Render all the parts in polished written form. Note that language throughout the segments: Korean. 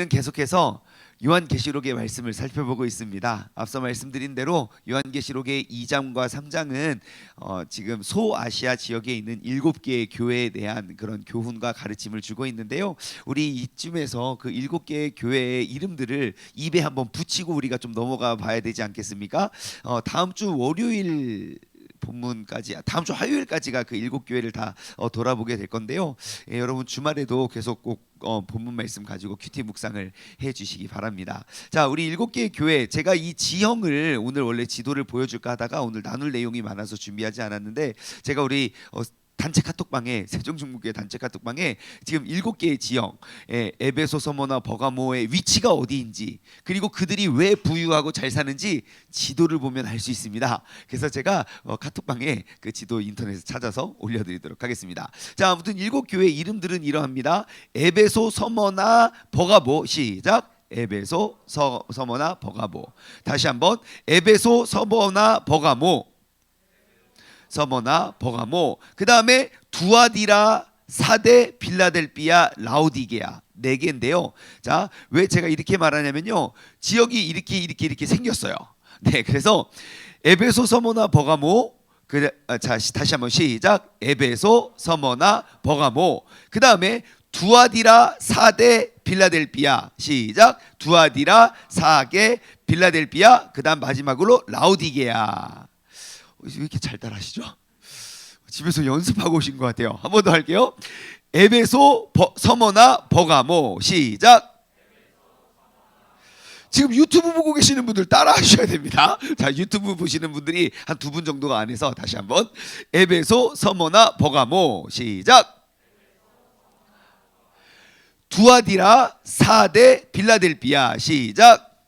우리는 계속해서 요한계시록의 말씀을 살펴보고 있습니다. 앞서 말씀드린 대로 요한계시록의 2장과 3장은 지금 소아시아 지역에 있는 7개의 교회에 대한 그런 교훈과 가르침을 주고 있는데요. 우리 이쯤에서 그 7개의 교회의 이름들을 입에 한번 붙이고 우리가 좀 넘어가 봐야 되지 않겠습니까? 다음 주 월요일 본문까지, 다음 주 화요일까지가 그 7교회를 다 돌아보게 될 건데요. 여러분 주말에도 계속 꼭 본문 말씀 가지고 큐티 묵상을 해주시기 바랍니다. 자, 우리 7개의 교회, 제가 이 지형을 오늘 원래 지도를 보여줄까 하다가 오늘 나눌 내용이 많아서 준비하지 않았는데, 제가 우리 단체 카톡방에, 세종중국교회 단체 카톡방에 지금 7개의 지형, 에베소, 서머나, 버가모의 위치가 어디인지, 그리고 그들이 왜 부유하고 잘 사는지 지도를 보면 알 수 있습니다. 그래서 제가 카톡방에 그 지도 인터넷에서 찾아서 올려드리도록 하겠습니다. 자, 아무튼 7교회 이름들은 이러합니다. 에베소, 서머나, 버가모. 시작. 에베소, 서머나, 버가모. 다시 한번. 에베소, 서머나, 버가모. 서머나, 버가모. 그 다음에 두아디라, 사데, 빌라델비아, 라오디게아. 4개인데요. 자, 왜 제가 이렇게 말하냐면요, 지역이 이렇게 생겼어요. 네, 그래서 에베소, 서머나, 버가모. 자, 다시 한번 시작. 에베소, 서머나, 버가모. 그 다음에 두아디라, 사데, 빌라델비아. 시작. 두아디라, 사게, 빌라델비아. 그 다음 마지막으로 라오디게아. 왜 이렇게 잘 따라하시죠? 집에서 연습하고 오신 것 같아요. 한 번 더 할게요. 에베소, 서머나, 버가모. 시작. 지금 유튜브 보고 계시는 분들 따라하셔야 됩니다. 자, 유튜브 보시는 분들이 한 2분 정도가 안 해서 다시 한번. 에베소, 서머나, 버가모. 시작. 두아디라, 사데, 빌라델비아. 시작.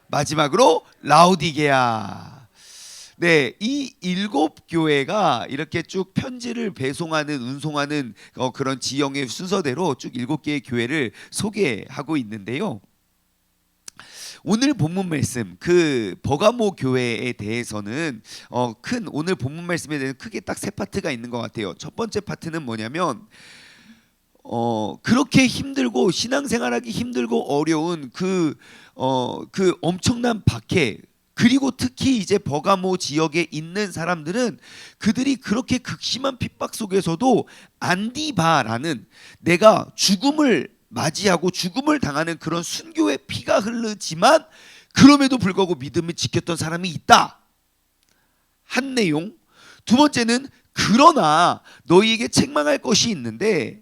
마지막으로 라오디게아. 네, 이 7교회가 이렇게 쭉 편지를 배송하는, 운송하는 그런 지형의 순서대로 쭉 7개의 교회를 소개하고 있는데요. 오늘 본문 말씀, 그 버가모 교회에 대해서는 오늘 본문 말씀에 대해서 크게 딱 3파트가 있는 것 같아요. 첫 번째 파트는 뭐냐면, 그렇게 힘들고 신앙생활하기 힘들고 어려운 그 엄청난 박해, 그리고 특히 이제 버가모 지역에 있는 사람들은 그들이 그렇게 극심한 핍박 속에서도 안디바라는, 내가 죽음을 맞이하고 죽음을 당하는 그런 순교의 피가 흐르지만 그럼에도 불구하고 믿음을 지켰던 사람이 있다 한 내용. 두 번째는, 그러나 너희에게 책망할 것이 있는데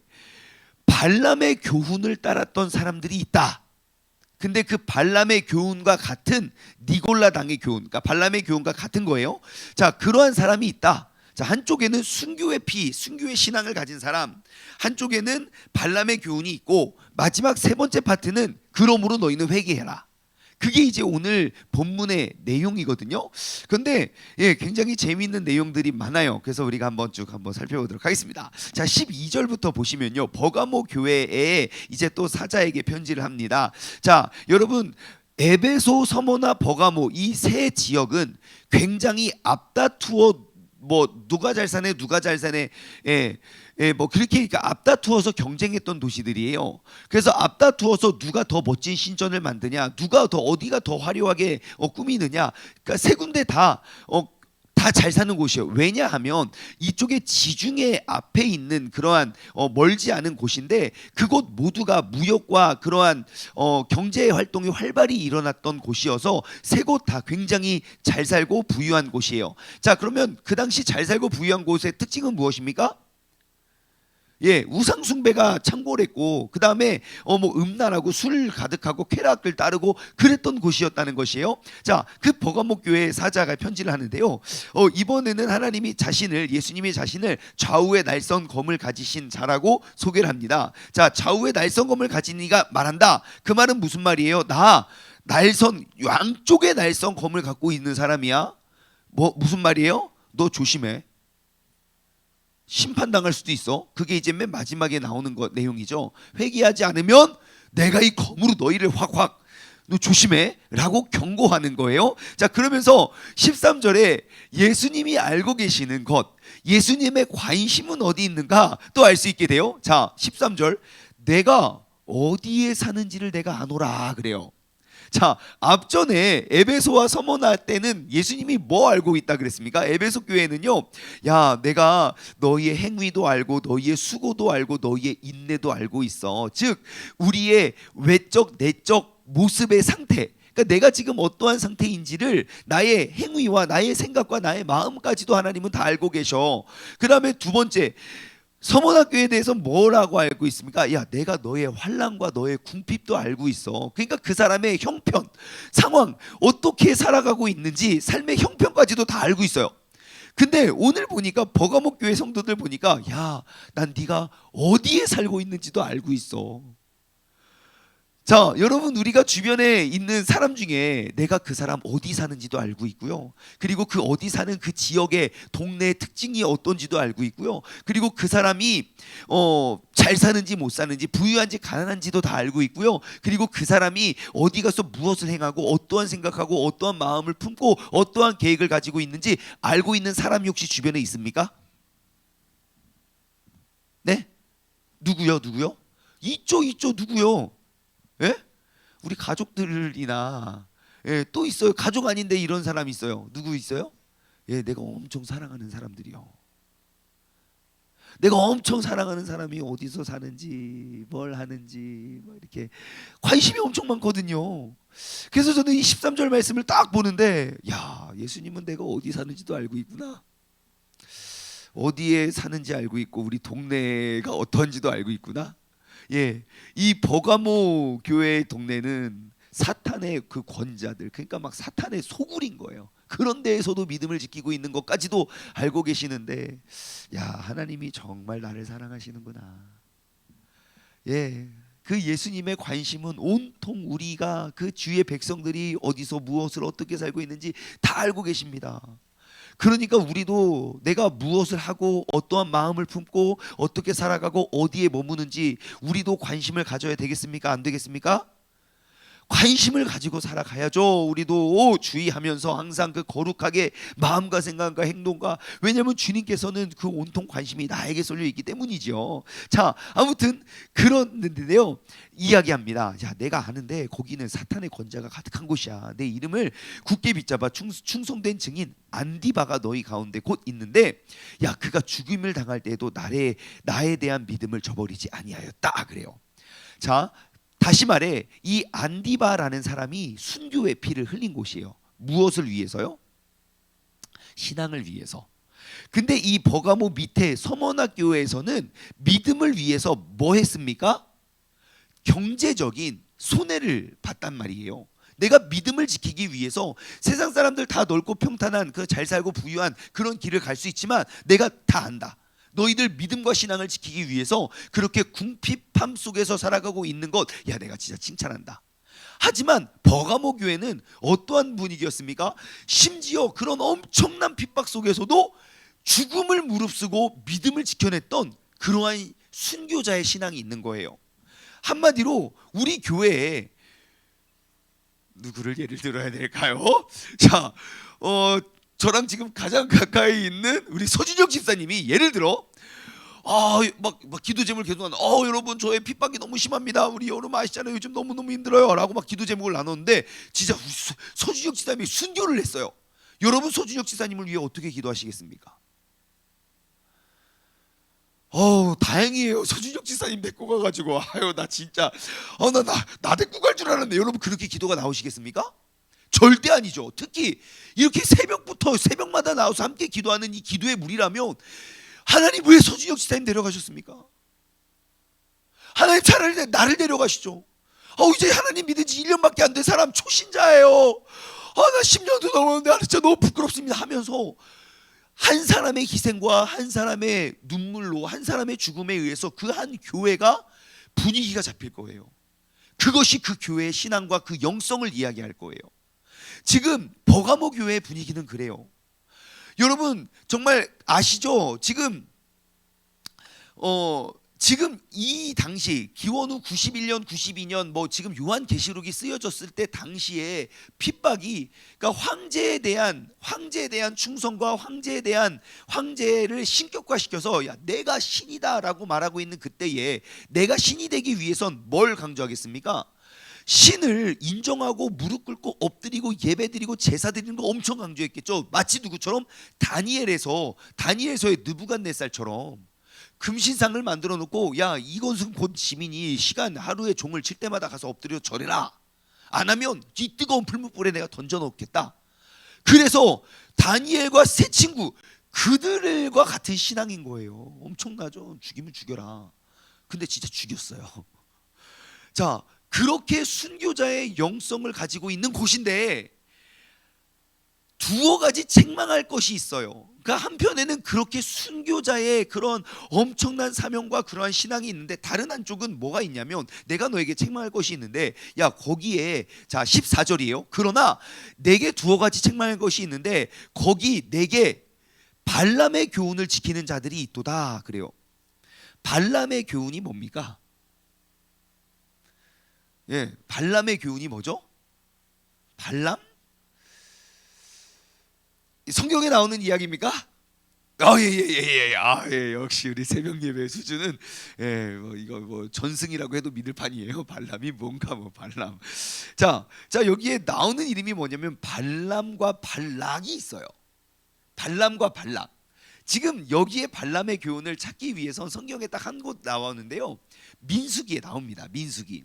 발람의 교훈을 따랐던 사람들이 있다. 근데 그 발람의 교훈과 같은 니골라 당의 교훈, 그러니까 발람의 교훈과 같은 거예요. 자, 그러한 사람이 있다. 자, 한쪽에는 순교의 피, 순교의 신앙을 가진 사람, 한쪽에는 발람의 교훈이 있고, 마지막 3번째 파트는 그러므로 너희는 회개해라. 그게 이제 오늘 본문의 내용이거든요. 그런데 굉장히 재미있는 내용들이 많아요. 그래서 우리가 한번 살펴보도록 하겠습니다. 자, 12절부터 보시면요, 버가모 교회에 이제 또 사자에게 편지를 합니다. 자, 여러분, 에베소, 서머나, 버가모 이 3 지역은 굉장히 앞다투어, 누가 잘 사네, 그렇게 앞다투어서 경쟁했던 도시들이에요. 그래서 앞다투어서 누가 더 멋진 신전을 만드냐, 누가 더 어디가 더 화려하게 꾸미느냐, 그러니까 3군데 다 잘 사는 곳이에요. 왜냐하면 이쪽에 지중해 앞에 있는 그러한 멀지 않은 곳인데, 그곳 모두가 무역과 그러한 경제 활동이 활발히 일어났던 곳이어서 3곳 다 굉장히 잘 살고 부유한 곳이에요. 자, 그러면 그 당시 잘 살고 부유한 곳의 특징은 무엇입니까? 우상 숭배가 창궐했고, 그 다음에 음란하고 술 가득하고 쾌락을 따르고 그랬던 곳이었다는 것이에요. 자, 그 버가모 교회 사자가 편지를 하는데요. 이번에는 하나님이 예수님이 자신을 좌우의 날선 검을 가지신 자라고 소개를 합니다. 자, 좌우의 날선 검을 가진 이가 말한다. 그 말은 무슨 말이에요? 나 양쪽의 날선 검을 갖고 있는 사람이야. 무슨 말이에요? 너 조심해. 심판당할 수도 있어. 그게 이제 맨 마지막에 나오는 내용이죠. 회개하지 않으면 내가 이 검으로 너희를 확 너 조심해 라고 경고하는 거예요. 자, 그러면서 13절에 예수님이 알고 계시는 것, 예수님의 관심은 어디 있는가 또 알 수 있게 돼요. 자, 13절, 내가 어디에 사는지를 내가 아노라 그래요. 자, 앞전에 에베소와 서머나 때는 예수님이 뭐 알고 있다 그랬습니까? 에베소 교회는요, 야, 내가 너희의 행위도 알고 너희의 수고도 알고 너희의 인내도 알고 있어. 즉 우리의 외적 내적 모습의 상태, 그러니까 내가 지금 어떠한 상태인지를 나의 행위와 나의 생각과 나의 마음까지도 하나님은 다 알고 계셔. 그 다음에 두 번째, 서문학교에 대해서 뭐라고 알고 있습니까? 야, 내가 너의 환난과 너의 궁핍도 알고 있어. 그러니까 그 사람의 형편, 상황, 어떻게 살아가고 있는지 삶의 형편까지도 다 알고 있어요. 근데 오늘 보니까 버가목 교회 성도들 보니까, 야, 난 네가 어디에 살고 있는지도 알고 있어. 자, 여러분, 우리가 주변에 있는 사람 중에 내가 그 사람 어디 사는지도 알고 있고요. 그리고 그 어디 사는 그 지역의 동네의 특징이 어떤지도 알고 있고요. 그리고 그 사람이 잘 사는지 못 사는지, 부유한지 가난한지도 다 알고 있고요. 그리고 그 사람이 어디 가서 무엇을 행하고 어떠한 생각하고 어떠한 마음을 품고 어떠한 계획을 가지고 있는지 알고 있는 사람이 혹시 주변에 있습니까? 네? 누구요? 있죠, 누구요? 예? 우리 가족들이나, 예, 또 있어요. 가족 아닌데 이런 사람이 있어요. 누구 있어요? 예, 내가 엄청 사랑하는 사람들이요. 내가 엄청 사랑하는 사람이 어디서 사는지, 뭘 하는지, 뭐 이렇게 관심이 엄청 많거든요. 그래서 저는 이 13절 말씀을 딱 보는데, 야, 예수님은 내가 어디 사는지도 알고 있구나. 어디에 사는지 알고 있고 우리 동네가 어떤지도 알고 있구나. 예, 이 버가모 교회의 동네는 사탄의 그 권자들, 그러니까 막 사탄의 소굴인 거예요. 그런 데에서도 믿음을 지키고 있는 것까지도 알고 계시는데, 야, 하나님이 정말 나를 사랑하시는구나. 예, 그 예수님의 관심은 온통 우리가 그 주의 백성들이 어디서 무엇을 어떻게 살고 있는지 다 알고 계십니다. 그러니까 우리도 내가 무엇을 하고 어떠한 마음을 품고 어떻게 살아가고 어디에 머무는지 우리도 관심을 가져야 되겠습니까? 안 되겠습니까? 관심을 가지고 살아가야죠. 우리도 주의하면서 항상 그 거룩하게 마음과 생각과 행동과, 왜냐하면 주님께서는 그 온통 관심이 나에게 쏠려 있기 때문이죠. 자, 아무튼 그런데요, 이야기합니다. 자, 내가 아는데 거기는 사탄의 권자가 가득한 곳이야. 내 이름을 굳게 붙잡아 충성된 증인 안디바가 너희 가운데 곧 있는데, 야, 그가 죽임을 당할 때에도 나에 대한 믿음을 저버리지 아니하였다 그래요. 자, 다시 말해 이 안디바라는 사람이 순교의 피를 흘린 곳이에요. 무엇을 위해서요? 신앙을 위해서. 근데 이 버가모 밑에 서머나 교회에서는 믿음을 위해서 뭐 했습니까? 경제적인 손해를 봤단 말이에요. 내가 믿음을 지키기 위해서 세상 사람들 다 넓고 평탄한 그 잘 살고 부유한 그런 길을 갈 수 있지만 내가 다 안다. 너희들 믿음과 신앙을 지키기 위해서 그렇게 궁핍함 속에서 살아가고 있는 것, 야, 내가 진짜 칭찬한다. 하지만 버가모 교회는 어떠한 분위기였습니까? 심지어 그런 엄청난 핍박 속에서도 죽음을 무릅쓰고 믿음을 지켜냈던 그러한 순교자의 신앙이 있는 거예요. 한마디로 우리 교회에 누구를 예를 들어야 될까요? 자, 저랑 지금 가장 가까이 있는 우리 서준혁 집사님이 예를 들어 막 기도 제목을 계속 하는, 여러분 저의 핍박이 너무 심합니다. 우리 여러분 아시잖아요. 요즘 너무너무 힘들어요. 라고 막 기도 제목을 나눴는데 진짜 서준혁 집사님이 순교를 했어요. 여러분 서준혁 집사님을 위해 어떻게 기도하시겠습니까? 다행이에요. 서준혁 집사님 데리고 가가지고 나 진짜 나 데리고 갈 줄 알았는데, 여러분 그렇게 기도가 나오시겠습니까? 절대 아니죠. 특히 이렇게 새벽마다 나와서 함께 기도하는 이 기도의 물이라면 하나님 왜 서준혁 집사님 데려가셨습니까? 하나님 차라리 나를 데려가시죠. 이제 하나님 믿은 지 1년밖에 안 된 사람, 초신자예요. 나 10년도 넘었는데 진짜 너무 부끄럽습니다 하면서 한 사람의 희생과 한 사람의 눈물로, 한 사람의 죽음에 의해서 그 한 교회가 분위기가 잡힐 거예요. 그것이 그 교회의 신앙과 그 영성을 이야기할 거예요. 지금 버가모 교회의 분위기는 그래요. 여러분 정말 아시죠? 지금 지금 이 당시 기원후 91년, 92년 뭐 지금 요한계시록이 쓰여졌을 때 당시에 핍박이, 그러니까 황제에 대한 충성과 황제를 신격화시켜서 야 내가 신이다라고 말하고 있는 그때에 내가 신이 되기 위해선 뭘 강조하겠습니까? 신을 인정하고 무릎 꿇고 엎드리고 예배드리고 제사 드리는 거 엄청 강조했겠죠. 마치 누구처럼 다니엘서의 느부갓네살처럼 금신상을 만들어 놓고 야 이것은 곧 시민이 시간 하루에 종을 칠 때마다 가서 엎드려 절해라. 안 하면 이 뜨거운 풀무불에 내가 던져 놓겠다. 그래서 다니엘과 세 친구 그들과 같은 신앙인 거예요. 엄청나죠. 죽이면 죽여라. 근데 진짜 죽였어요. 자, 그렇게 순교자의 영성을 가지고 있는 곳인데 두어 가지 책망할 것이 있어요. 그러니까 한편에는 그렇게 순교자의 그런 엄청난 사명과 그러한 신앙이 있는데 다른 한쪽은 뭐가 있냐면 내가 너에게 책망할 것이 있는데 야 거기에 자 14절이에요. 그러나 내게 두어 가지 책망할 것이 있는데 거기 내게 발람의 교훈을 지키는 자들이 있도다 그래요. 발람의 교훈이 뭡니까? 예, 발람의 교훈이 뭐죠? 발람? 성경에 나오는 이야기입니까? 예예예예. 예, 역시 우리 새벽 예배 수준은 뭐 이거 뭐 전승이라고 해도 믿을 판이에요. 발람이 뭔가 뭐 발람. 자 여기에 나오는 이름이 뭐냐면 발람과 발락이 있어요. 발람과 발락. 지금 여기에 발람의 교훈을 찾기 위해서 성경에 딱 한 곳 나왔는데요. 민수기에 나옵니다. 민수기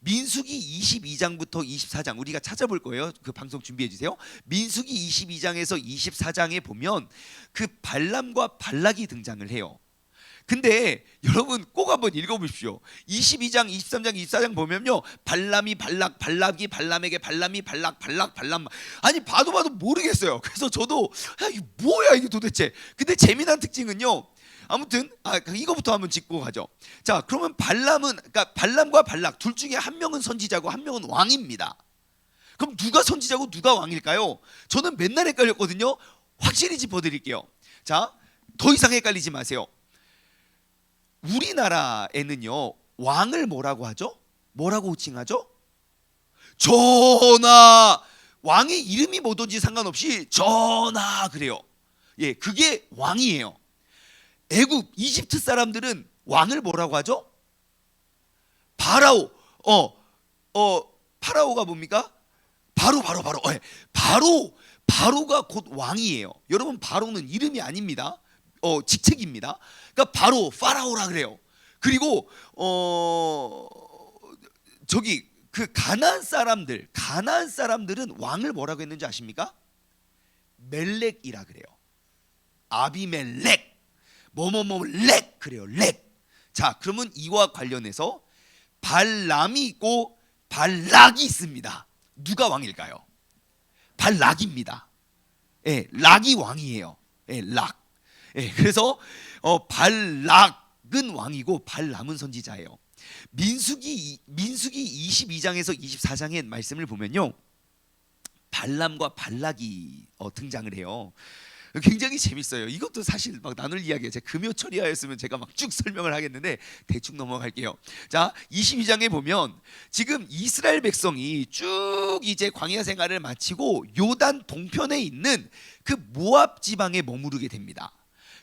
22장부터 24장 우리가 찾아볼 거예요. 그 방송 준비해 주세요. 민수기 22장에서 24장에 보면 그 발람과 발락이 등장을 해요. 근데 여러분 꼭 한번 읽어보십시오. 22장, 23장, 24장 보면요, 발람이 발락, 발락이 발람에게, 발람이 발락, 발람. 아니 봐도 모르겠어요. 그래서 저도 이게 뭐야 이게 도대체. 근데 재미난 특징은요. 아무튼 이거부터 한번 짚고 가죠. 자, 그러면 그러니까 발람과 발락 둘 중에 한 명은 선지자고 한 명은 왕입니다. 그럼 누가 선지자고 누가 왕일까요? 저는 맨날 헷갈렸거든요. 확실히 짚어드릴게요. 자, 더 이상 헷갈리지 마세요. 우리나라에는요 왕을 뭐라고 하죠? 뭐라고 호칭하죠? 전하. 왕의 이름이 뭐든지 상관없이 전하 그래요. 예, 그게 왕이에요. 애굽, 이집트 사람들은 왕을 뭐라고 하죠? 파라오. 파라오가 뭡니까? 바로. 예, 바로가 곧 왕이에요. 여러분 바로는 이름이 아닙니다. 직책입니다. 그러니까 바로 파라오라 그래요. 그리고 저기 그 가나안 사람들은 왕을 뭐라고 했는지 아십니까? 멜렉이라 그래요. 아비멜렉 뭐뭐뭐렉 그래요. 렉. 자, 그러면 이와 관련해서 발람이 있고 발락이 있습니다. 누가 왕일까요? 발락입니다. 예, 락이 왕이에요. 예, 락. 예, 그래서 발락은 왕이고 발람은 선지자예요. 민수기 22장에서 24장의 말씀을 보면요, 발람과 발락이 등장을 해요. 굉장히 재밌어요. 이것도 사실 막 나눌 이야기예요. 제가 금요 처리하였으면 제가 막 쭉 설명을 하겠는데 대충 넘어갈게요. 자, 22장에 보면 지금 이스라엘 백성이 쭉 이제 광야 생활을 마치고 요단 동편에 있는 그 모압 지방에 머무르게 됩니다.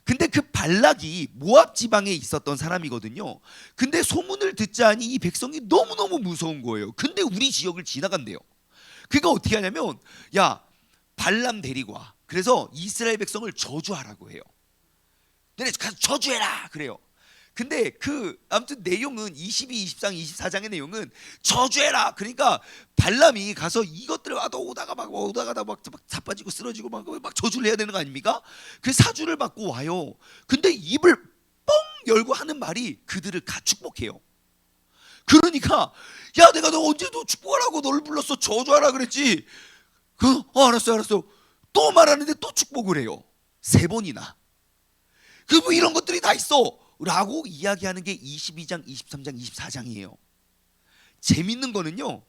근데 그 발락이 모압 지방에 있었던 사람이거든요. 근데 소문을 듣자니 이 백성이 너무너무 무서운 거예요. 근데 우리 지역을 지나간대요. 그러니까 어떻게 하냐면 야 발람 데리고 와. 그래서 이스라엘 백성을 저주하라고 해요. 너네 가서 저주해라 그래요. 근데 아무튼 내용은 22, 23, 24장의 내용은 저주해라. 그러니까 발람이 가서 이것들을 오다가 막 자빠지고 쓰러지고 막 저주를 해야 되는 거 아닙니까? 그 사주를 받고 와요. 근데 입을 뻥 열고 하는 말이 그들을 축복해요. 그러니까 야 내가 너 언제 너 축복하라고 너를 불렀어. 저주하라 그랬지. 알았어. 또 말하는데 또 축복을 해요. 3번이나. 뭐 이런 것들이 다 있어 라고 이야기하는 게 22장, 23장, 24장이에요. 재밌는 거는요,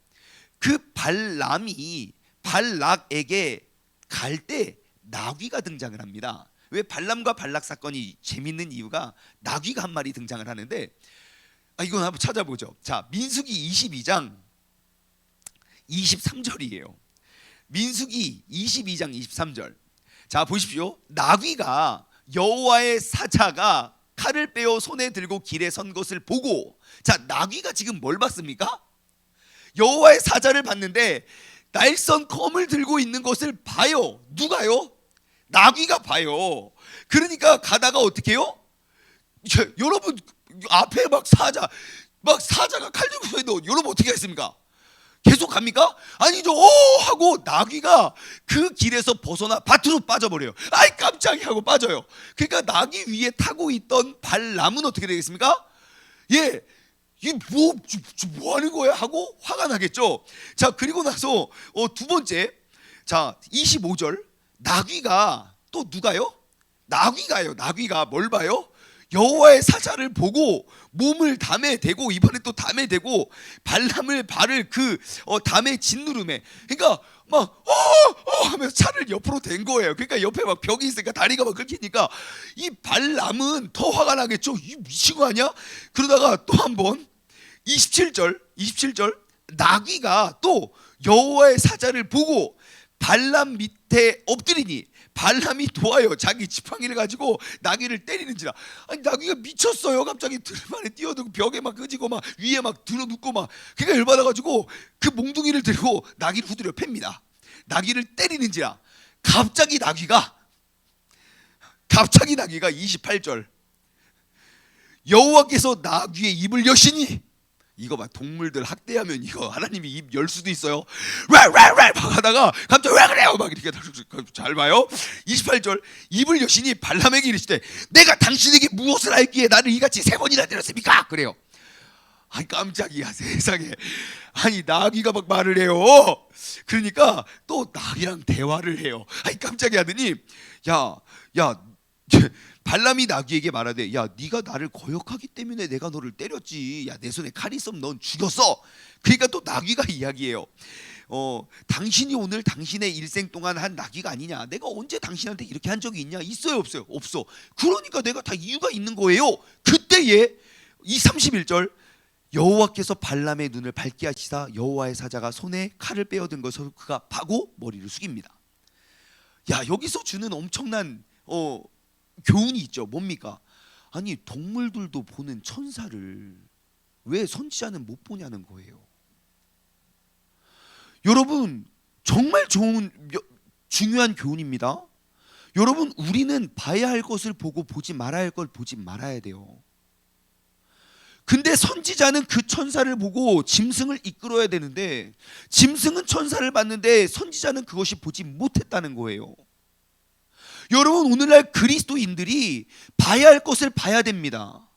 그 발람이 발락에게 갈 때 나귀가 등장을 합니다. 왜 발람과 발락 사건이 재밌는 이유가 나귀가 한 마리 등장을 하는데, 이건 한번 찾아보죠. 자, 민수기 22장 23절이에요. 민수기 22장 23절. 자, 보십시오. 나귀가 여호와의 사자가 칼을 빼어 손에 들고 길에 선 것을 보고, 자, 나귀가 지금 뭘 봤습니까? 여호와의 사자를 봤는데 날선 검을 들고 있는 것을 봐요. 누가요? 나귀가 봐요. 그러니까 가다가 어떻게 해요? 여러분 앞에 막 사자가 칼 들고 있는데 여러분 어떻게 했습니까? 계속 갑니까? 아니죠. 하고 나귀가 그 길에서 벗어나 밭으로 빠져버려요. 아이 깜짝이야 하고 빠져요. 그러니까 나귀 위에 타고 있던 발람은 어떻게 되겠습니까? 예, 이게 뭐 하는 거야 하고 화가 나겠죠. 자, 그리고 나서 두 번째, 자 25절, 나귀가 또 누가요? 나귀가 뭘 봐요? 여호와의 사자를 보고 몸을 담에 대고, 이번에 또 담에 대고 발을 그 담에 짓누름에, 그러니까 막 하면서 차를 옆으로 댄 거예요. 그러니까 옆에 막 벽이 있으니까 다리가 막 긁히니까 이 발람은 더 화가 나겠죠. 이 미친 거 아니야? 그러다가 또 한 번 27절 나귀가 또 여호와의 사자를 보고 발람 밑에 엎드리니 발람이 도와요. 자기 지팡이를 가지고 나귀를 때리는지라. 아니 나귀가 미쳤어요. 갑자기 들만에 뛰어들고 벽에 막 끄지고 막 위에 막 들어눕고 막, 그러니까 열받아가지고 그 몽둥이를 들고 나귀를 후드려 팹니다. 나귀를 때리는지라. 갑자기 나귀가 28절, 여호와께서 나귀의 입을 여시니, 이거 막 동물들 학대하면 이거 하나님이 입 열 수도 있어요. 막 하다가 갑자기 왜 그래요? 막 이렇게. 잘 봐요. 28절, 입을 여시니 발람에게 이르시되 내가 당신에게 무엇을 알기에 나를 이같이 3번이나 때렸습니까? 그래요. 아니 깜짝이야 세상에. 아니 나귀가 막 말을 해요. 그러니까 또 나귀랑 대화를 해요. 아니 깜짝이야 하더니 야 발람이 나귀에게 말하되 야 네가 나를 거역하기 때문에 내가 너를 때렸지. 야 내 손에 칼이 있으면 넌 죽였어. 그러니까 또 나귀가 이야기해요. 당신이 오늘 당신의 일생 동안 한 나귀가 아니냐. 내가 언제 당신한테 이렇게 한 적이 있냐? 있어요 없어요? 없어. 그러니까 내가 다 이유가 있는 거예요. 그때에 31절, 여호와께서 발람의 눈을 밝게 하시사 여호와의 사자가 손에 칼을 빼어든 것을 그가 파고 머리를 숙입니다. 야 여기서 주는 엄청난 교훈이 있죠. 뭡니까? 아니 동물들도 보는 천사를 왜 선지자는 못 보냐는 거예요. 여러분 정말 중요한 교훈입니다. 여러분 우리는 봐야 할 것을 보고 보지 말아야 할 걸 보지 말아야 돼요. 근데 선지자는 그 천사를 보고 짐승을 이끌어야 되는데 짐승은 천사를 봤는데 선지자는 그것이 보지 못했다는 거예요. 여러분 오늘날 그리스도인들이 봐야 할 것을 봐야 됩니다.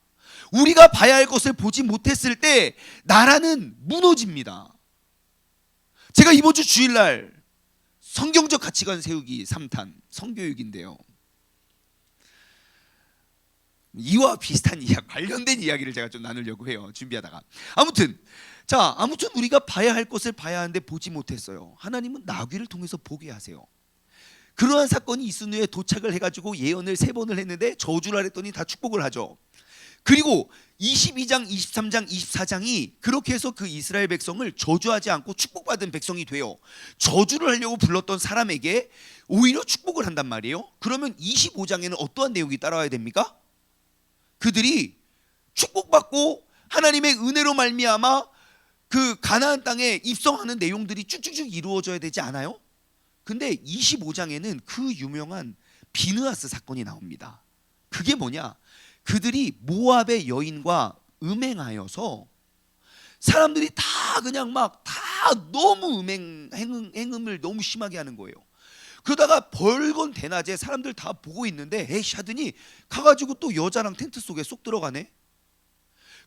우리가 봐야 할 것을 보지 못했을 때 나라는 무너집니다. 제가 이번 주 주일날 성경적 가치관 세우기 3탄 성교육인데요, 이와 비슷한 관련된 이야기를 제가 좀 나누려고 해요. 준비하다가 아무튼 우리가 봐야 할 것을 봐야 하는데 보지 못했어요. 하나님은 나귀를 통해서 보게 하세요. 그러한 사건이 있은 후에 도착을 해가지고 예언을 3번을 했는데 저주를 했더니 다 축복을 하죠. 그리고 22장, 23장, 24장이 그렇게 해서 그 이스라엘 백성을 저주하지 않고 축복받은 백성이 돼요. 저주를 하려고 불렀던 사람에게 오히려 축복을 한단 말이에요. 그러면 25장에는 어떠한 내용이 따라와야 됩니까? 그들이 축복받고 하나님의 은혜로 말미암아 그 가나안 땅에 입성하는 내용들이 쭉쭉쭉 이루어져야 되지 않아요? 근데 25장에는 그 유명한 비느하스 사건이 나옵니다. 그게 뭐냐? 그들이 모압의 여인과 음행하여서 사람들이 다 그냥 막 다 너무 행음을 너무 심하게 하는 거예요. 그러다가 벌건 대낮에 사람들 다 보고 있는데 에이씨 하더니 가가지고 또 여자랑 텐트 속에 쏙 들어가네.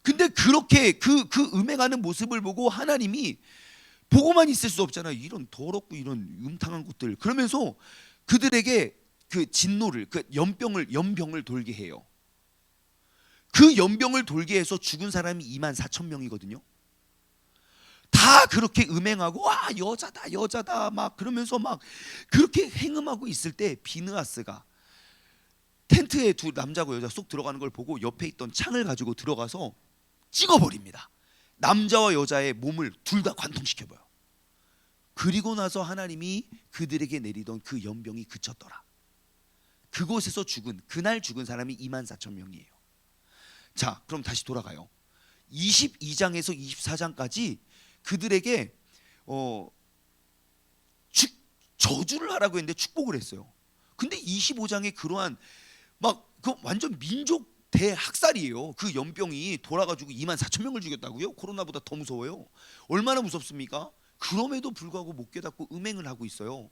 근데 그렇게 그 음행하는 모습을 보고 하나님이 보고만 있을 수 없잖아요. 이런 더럽고 이런 음탕한 것들. 그러면서 그들에게 그 진노를, 그 연병을 돌게 해요. 그 연병을 돌게 해서 죽은 사람이 24,000명이거든요. 다 그렇게 음행하고 와 여자다 막 그러면서 막 그렇게 행음하고 있을 때 비느하스가 텐트에 두 남자고 여자 쏙 들어가는 걸 보고 옆에 있던 창을 가지고 들어가서 찍어버립니다. 남자와 여자의 몸을 둘 다 관통시켜버려. 그리고 나서 하나님이 그들에게 내리던 그 연병이 그쳤더라. 그곳에서 그날 죽은 사람이 24,000명이에요. 자, 그럼 다시 돌아가요. 22장에서 24장까지 그들에게 저주를 하라고 했는데 축복을 했어요. 근데 25장에 그러한 그 완전 민족 대학살이에요. 그 연병이 돌아가지고 24,000명을 죽였다고요? 코로나보다 더 무서워요. 얼마나 무섭습니까? 그럼에도 불구하고 못 깨닫고 음행을 하고 있어요.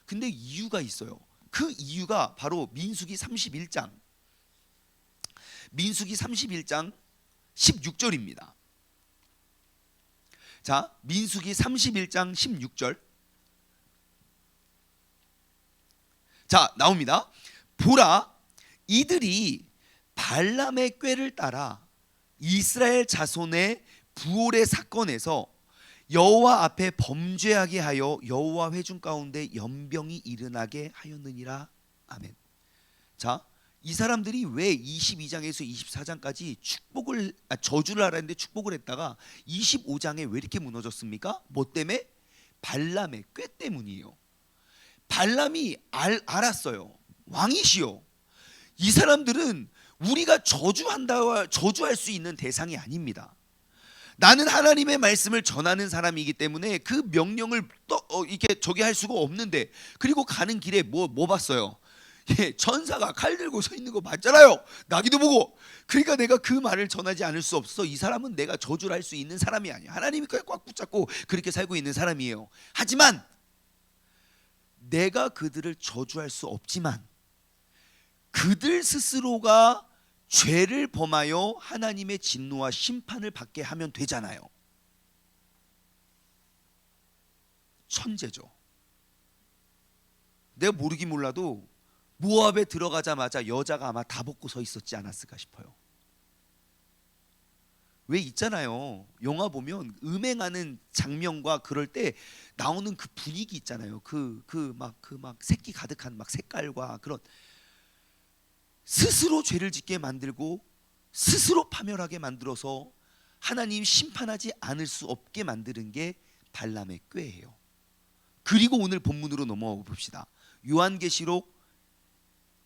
근데 이유가 있어요. 그 이유가 바로 민수기 31장 16절입니다. 자, 민수기 31장 16절. 자, 나옵니다. 보라, 이들이 발람의 꾀를 따라 이스라엘 자손의 부올의 사건에서 여호와 앞에 범죄하게 하여 여호와 회중 가운데 연병이 일어나게 하였느니라. 아멘. 자, 이 사람들이 왜 22장에서 24장까지 저주를 하라는데 축복을 했다가 25장에 왜 이렇게 무너졌습니까? 뭐 때문에? 발람의 꾀 때문이에요. 발람이 알았어요. 왕이시여, 이 사람들은 우리가 저주할 수 있는 대상이 아닙니다. 나는 하나님의 말씀을 전하는 사람이기 때문에 그 명령을 이렇게 저기 할 수가 없는데, 그리고 가는 길에 뭐 봤어요? 전사가 칼 들고 서 있는 거 봤잖아요. 나기도 보고. 그러니까 내가 그 말을 전하지 않을 수 없어. 이 사람은 내가 저주를 할 수 있는 사람이 아니야. 하나님이 꽉 붙잡고 그렇게 살고 있는 사람이에요. 하지만 내가 그들을 저주할 수 없지만 그들 스스로가 죄를 범하여 하나님의 진노와 심판을 받게 하면 되잖아요. 천재죠. 내가 모르긴 몰라도 모압에 들어가자마자 여자가 아마 다 벗고 서 있었지 않았을까 싶어요. 왜 있잖아요. 영화 보면 음행하는 장면과 그럴 때 나오는 그 분위기 있잖아요. 그 새끼 가득한 색깔과 그런, 스스로 죄를 짓게 만들고 스스로 파멸하게 만들어서 하나님 심판하지 않을 수 없게 만드는 게 발람의 꾀예요. 그리고 오늘 본문으로 넘어가 봅시다. 요한계시록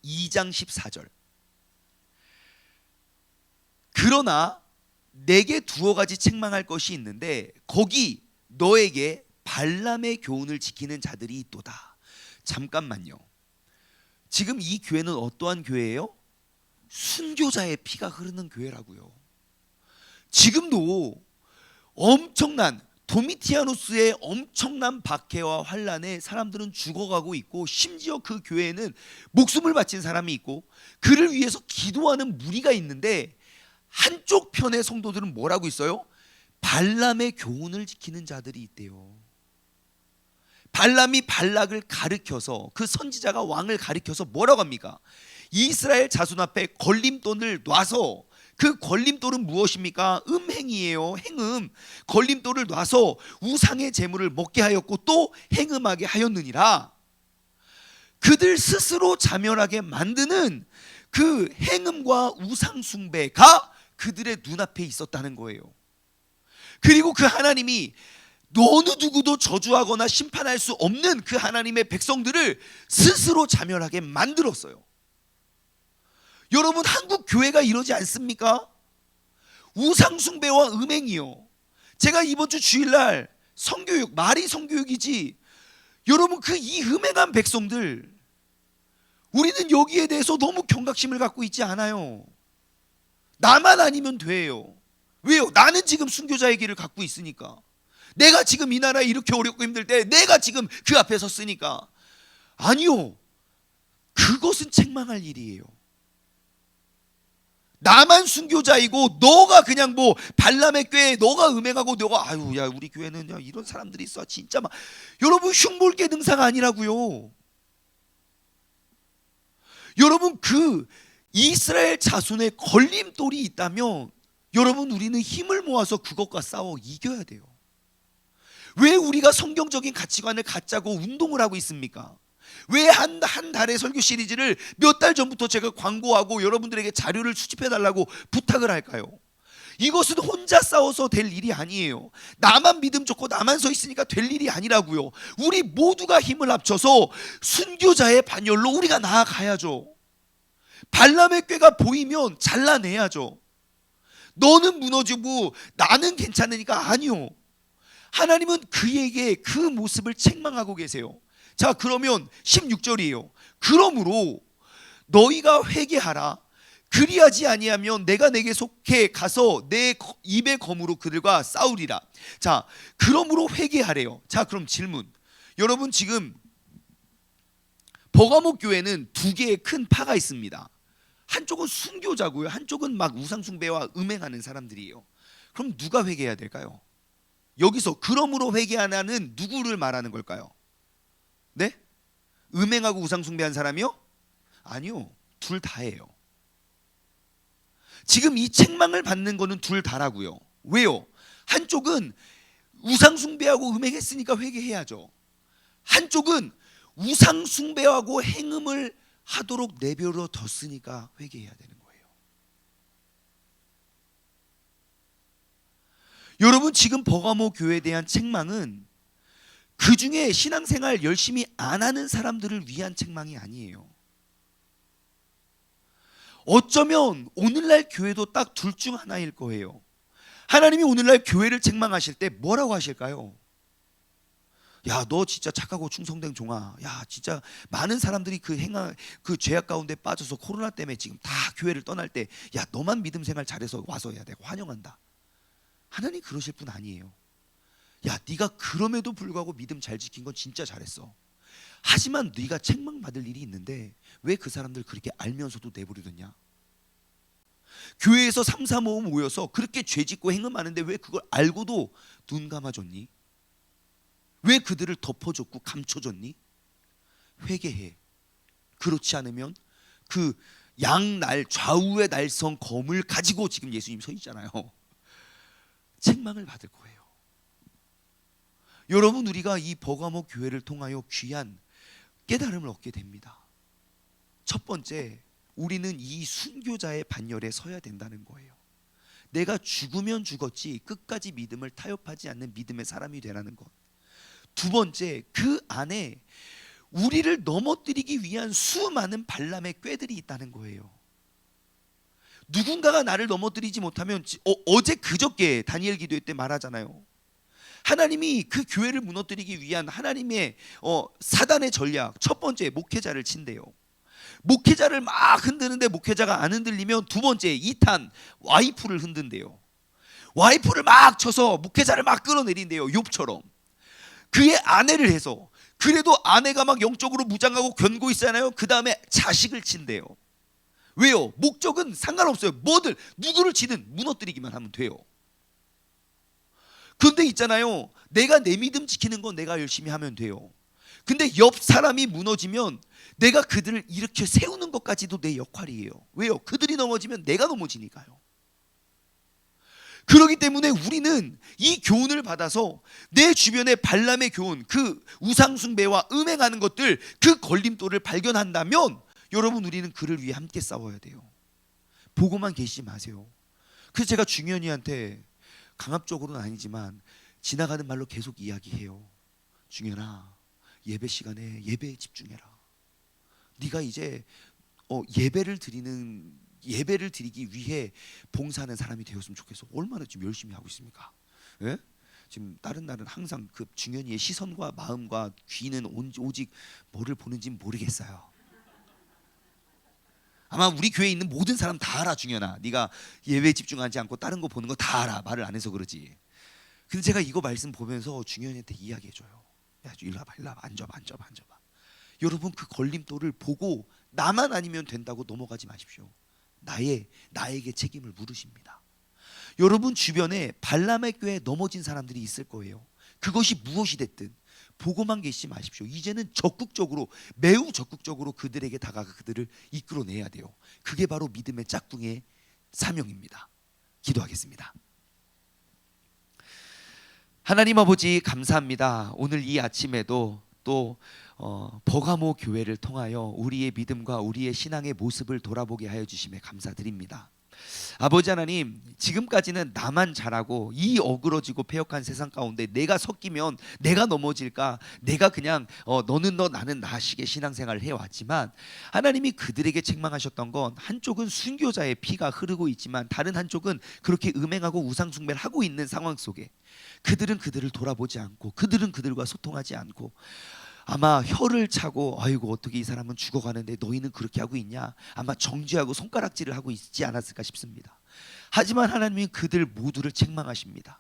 2장 14절. 그러나 내게 두어 가지 책망할 것이 있는데 거기 너에게 발람의 교훈을 지키는 자들이 있도다. 잠깐만요. 지금 이 교회는 어떠한 교회예요? 순교자의 피가 흐르는 교회라고요. 지금도 엄청난 도미티아누스의 엄청난 박해와 환란에 사람들은 죽어가고 있고, 심지어 그 교회에는 목숨을 바친 사람이 있고 그를 위해서 기도하는 무리가 있는데, 한쪽 편의 성도들은 뭐라고 있어요? 발람의 교훈을 지키는 자들이 있대요. 발람이 발락을 가르쳐서, 그 선지자가 왕을 가르쳐서 뭐라고 합니까? 이스라엘 자손 앞에 걸림돌을 놔서, 그 걸림돌은 무엇입니까? 음행이에요. 행음. 걸림돌을 놔서 우상의 재물을 먹게 하였고 또 행음하게 하였느니라. 그들 스스로 자멸하게 만드는 그 행음과 우상 숭배가 그들의 눈앞에 있었다는 거예요. 그리고 그 하나님이 어느 누구도 저주하거나 심판할 수 없는 그 하나님의 백성들을 스스로 자멸하게 만들었어요. 여러분, 한국 교회가 이러지 않습니까? 우상 숭배와 음행이요. 제가 이번 주 주일날 성교육, 말이 성교육이지, 여러분 그 이 음행한 백성들, 우리는 여기에 대해서 너무 경각심을 갖고 있지 않아요. 나만 아니면 돼요. 왜요? 나는 지금 순교자의 길을 갖고 있으니까. 내가 지금 이 나라에 이렇게 어렵고 힘들 때 내가 지금 그 앞에 섰으니까. 아니요, 그것은 책망할 일이에요. 나만 순교자이고 너가 그냥 발람의 꾀에 너가 음행하고 너가 아유 야 우리 교회는 야 이런 사람들이 있어 진짜 막. 여러분, 흉볼게 등사가 아니라고요. 여러분, 그 이스라엘 자손의 걸림돌이 있다면 여러분, 우리는 힘을 모아서 그것과 싸워 이겨야 돼요. 왜 우리가 성경적인 가치관을 갖자고 운동을 하고 있습니까? 왜 한 달의 설교 시리즈를 몇 달 전부터 제가 광고하고 여러분들에게 자료를 수집해 달라고 부탁을 할까요? 이것은 혼자 싸워서 될 일이 아니에요. 나만 믿음 좋고 나만 서 있으니까 될 일이 아니라고요. 우리 모두가 힘을 합쳐서 순교자의 반열로 우리가 나아가야죠. 발람의 꾀가 보이면 잘라내야죠. 너는 무너지고 나는 괜찮으니까 아니요. 하나님은 그에게 그 모습을 책망하고 계세요. 자, 그러면 16절이에요. 그러므로 너희가 회개하라. 그리하지 아니하면 내가 내게 속해 가서 내 입의 검으로 그들과 싸우리라. 자, 그러므로 회개하래요. 자, 그럼 질문. 여러분, 지금 버가모 교회는 두 개의 큰 파가 있습니다. 한쪽은 순교자고요, 한쪽은 막 우상숭배와 음행하는 사람들이에요. 그럼 누가 회개해야 될까요? 여기서 그러므로 회개하라는 누구를 말하는 걸까요? 네? 음행하고 우상숭배한 사람이요? 아니요, 둘 다예요. 지금 이 책망을 받는 거는 둘 다라고요. 왜요? 한쪽은 우상숭배하고 음행했으니까 회개해야죠. 한쪽은 우상숭배하고 행음을 하도록 내버려 뒀으니까 회개해야 되는 거예요. 여러분, 지금 버가모 교회에 대한 책망은 그 중에 신앙생활 열심히 안 하는 사람들을 위한 책망이 아니에요. 어쩌면 오늘날 교회도 딱 둘 중 하나일 거예요. 하나님이 오늘날 교회를 책망하실 때 뭐라고 하실까요? 야, 너 진짜 착하고 충성된 종아. 야, 진짜 많은 사람들이 그 죄악 가운데 빠져서 코로나 때문에 지금 다 교회를 떠날 때, 야, 너만 믿음 생활 잘해서 와서 해야 돼. 환영한다. 하나님 그러실 분 아니에요. 야, 네가 그럼에도 불구하고 믿음 잘 지킨 건 진짜 잘했어. 하지만 네가 책망받을 일이 있는데 왜 그 사람들 그렇게 알면서도 내버려뒀냐? 교회에서 3, 4, 5 모여서 그렇게 죄 짓고 행음하는데 왜 그걸 알고도 눈 감아줬니? 왜 그들을 덮어줬고 감춰줬니? 회개해. 그렇지 않으면 그 양날 좌우의 날성 검을 가지고 지금 예수님 서 있잖아요. 책망을 받을 거예요. 여러분, 우리가 이 버가모 교회를 통하여 귀한 깨달음을 얻게 됩니다. 첫 번째, 우리는 이 순교자의 반열에 서야 된다는 거예요. 내가 죽으면 죽었지 끝까지 믿음을 타협하지 않는 믿음의 사람이 되라는 것. 두 번째, 그 안에 우리를 넘어뜨리기 위한 수많은 발람의 꾀들이 있다는 거예요. 누군가가 나를 넘어뜨리지 못하면 어제 그저께 다니엘 기도회 때 말하잖아요. 하나님이 그 교회를 무너뜨리기 위한 하나님의 사단의 전략, 첫 번째 목회자를 친대요. 목회자를 막 흔드는데 목회자가 안 흔들리면 두 번째 2탄 와이프를 흔든대요. 와이프를 막 쳐서 목회자를 막 끌어내린대요. 욥처럼. 그의 아내를 해서, 그래도 아내가 막 영적으로 무장하고 견고 있잖아요. 그 다음에 자식을 친대요. 왜요? 목적은 상관없어요. 뭐든 누구를 치든 무너뜨리기만 하면 돼요. 근데 있잖아요, 내가 내 믿음 지키는 건 내가 열심히 하면 돼요. 근데 옆 사람이 무너지면 내가 그들을 일으켜 세우는 것까지도 내 역할이에요. 왜요? 그들이 넘어지면 내가 넘어지니까요. 그렇기 때문에 우리는 이 교훈을 받아서 내 주변의 발람의 교훈, 그 우상숭배와 음행하는 것들, 그 걸림돌을 발견한다면 여러분, 우리는 그를 위해 함께 싸워야 돼요. 보고만 계시지 마세요. 그래서 제가 중현이한테 강압적으로는 아니지만 지나가는 말로 계속 이야기해요. 중현아, 예배 시간에 예배에 집중해라. 네가 이제 예배를 드리기 위해 봉사하는 사람이 되었으면 좋겠어. 얼마나 지금 열심히 하고 있습니까? 예? 지금 다른 날은 항상 그 중현이의 시선과 마음과 귀는 오직 뭐를 보는지 모르겠어요. 아마 우리 교회에 있는 모든 사람 다 알아. 중현아, 네가 예배에 집중하지 않고 다른 거 보는 거 다 알아. 말을 안 해서 그러지. 근데 제가 이거 말씀 보면서 중현이한테 이야기해줘요. 야, 일로 와봐, 앉아봐. 여러분, 그 걸림돌을 보고 나만 아니면 된다고 넘어가지 마십시오. 나에게 책임을 물으십니다. 여러분 주변에 발람의 꾀에 넘어진 사람들이 있을 거예요. 그것이 무엇이 됐든 보고만 계시지 마십시오. 이제는 매우 적극적으로 그들에게 다가가 그들을 이끌어내야 돼요. 그게 바로 믿음의 짝꿍의 사명입니다. 기도하겠습니다. 하나님 아버지, 감사합니다. 오늘 이 아침에도 또 버가모 교회를 통하여 우리의 믿음과 우리의 신앙의 모습을 돌아보게 하여 주심에 감사드립니다. 아버지 하나님, 지금까지는 나만 잘하고 이 어그러지고 패역한 세상 가운데 내가 섞이면 내가 넘어질까, 내가 그냥 너는 너 나는 나식의 신앙생활을 해왔지만, 하나님이 그들에게 책망하셨던 건 한쪽은 순교자의 피가 흐르고 있지만 다른 한쪽은 그렇게 음행하고 우상숭배를 하고 있는 상황 속에 그들은 그들을 돌아보지 않고 그들은 그들과 소통하지 않고 아마 혀를 차고 아이고 어떻게 이 사람은 죽어가는데 너희는 그렇게 하고 있냐, 아마 정죄하고 손가락질을 하고 있지 않았을까 싶습니다. 하지만 하나님이 그들 모두를 책망하십니다.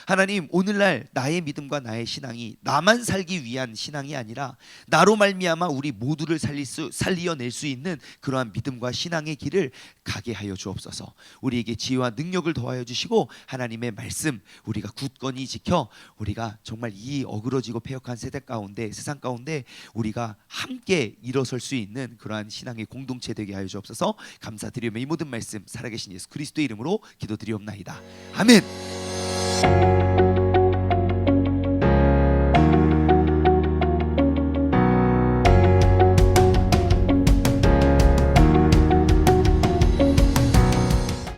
하나님, 오늘날 나의 믿음과 나의 신앙이 나만 살기 위한 신앙이 아니라 나로 말미암아 우리 모두를 살리어낼 수 있는 그러한 믿음과 신앙의 길을 가게 하여 주옵소서. 우리에게 지혜와 능력을 더하여 주시고 하나님의 말씀 우리가 굳건히 지켜 우리가 정말 이 어그러지고 패역한 세상 가운데 우리가 함께 일어설 수 있는 그러한 신앙의 공동체 되게 하여 주옵소서. 감사드리며 이 모든 말씀 살아계신 예수 그리스도의 이름으로 기도드리옵나이다. 아멘.